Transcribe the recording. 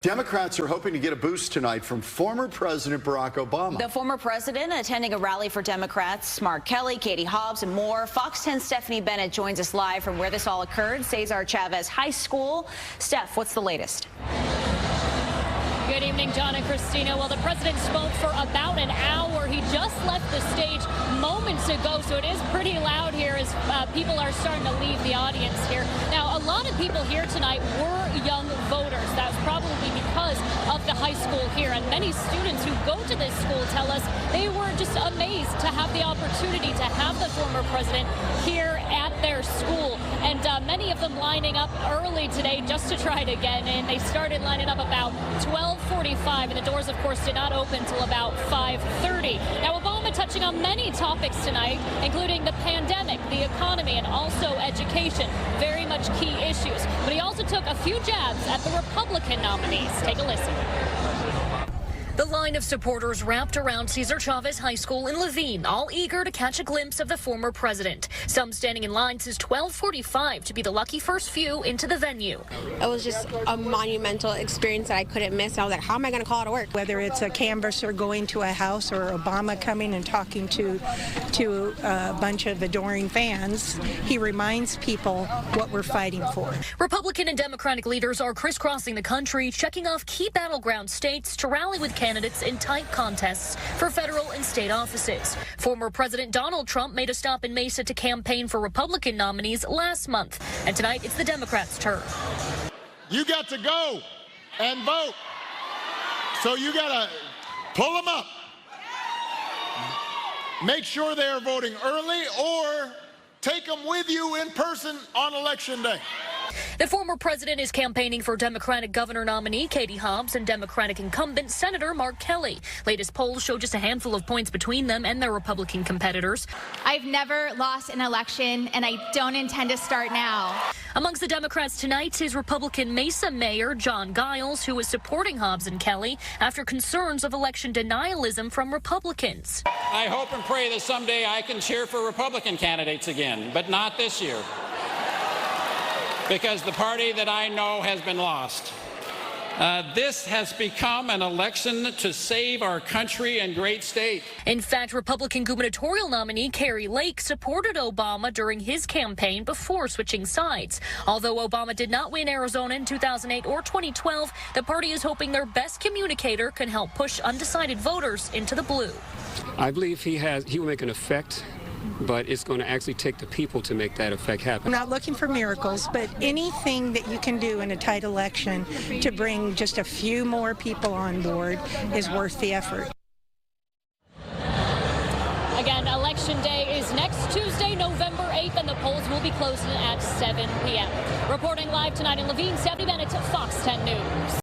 Democrats are hoping to get a boost tonight from former President Barack Obama. The former president attending a rally for Democrats. Mark Kelly, Katie Hobbs, and more. Fox 10's Stephanie Bennett joins us live from where this all occurred, Cesar Chavez High School. Steph, what's the latest? Good evening, John and Christina. Well, the president spoke for about an hour. He just left the stage moments ago, so it is pretty loud here as people are starting to leave the audience here. Now, a lot of people here tonight were young voters. That's probably because of the high school here, and many students who go to this school tell us they were just amazed to have the opportunity to have the former president here at their school, and many of them lining up early today just to try to get in. They started lining up about 12:45, and the doors, of course, did not open until about 5:30. Now, Obama touching on many topics tonight, including the pandemic, the economy, and also education. Very much key issues. But he also took a few jabs at the Republican nominees. Take a listen. The line of supporters wrapped around Cesar Chavez High School in Laveen, all eager to catch a glimpse of the former president. Some standing in line since 12:45 to be the lucky first few into the venue. It was just a monumental experience that I couldn't miss. I was like, how am I going to call it to work? Whether it's a canvasser going to a house or Obama coming and talking to a bunch of adoring fans, he reminds people what we're fighting for. Republican and Democratic leaders are crisscrossing the country, checking off key battleground states to rally with candidates in tight contests for federal and state offices. Former President Donald Trump made a stop in Mesa to campaign for Republican nominees last month, and tonight it's the Democrats' turn. You got to go and vote, so you got to pull them up. Make sure they are voting early or take them with you in person on Election Day. The former president is campaigning for Democratic governor nominee Katie Hobbs and Democratic incumbent Senator Mark Kelly. Latest polls show just a handful of points between them and their Republican competitors. I've never lost an election, and I don't intend to start now. Amongst the Democrats tonight is Republican Mesa Mayor John Giles, who is supporting Hobbs and Kelly after concerns of election denialism from Republicans. I hope and pray that someday I can cheer for Republican candidates again, but not this year, because the party that I know has been lost. This has become an election to save our country and great state. In fact, Republican gubernatorial nominee Kari Lake supported Obama during his campaign before switching sides. Although Obama did not win Arizona in 2008 or 2012, the party is hoping their best communicator can help push undecided voters into the blue. I believe he will make an effect, but it's going to actually take the people to make that effect happen. I'm not looking for miracles, but anything that you can do in a tight election to bring just a few more people on board is worth the effort. Again, Election Day is next Tuesday, November 8th, and the polls will be closing at 7 p.m. Reporting live tonight in Laveen, Stephanie Bennett, Fox 10 News.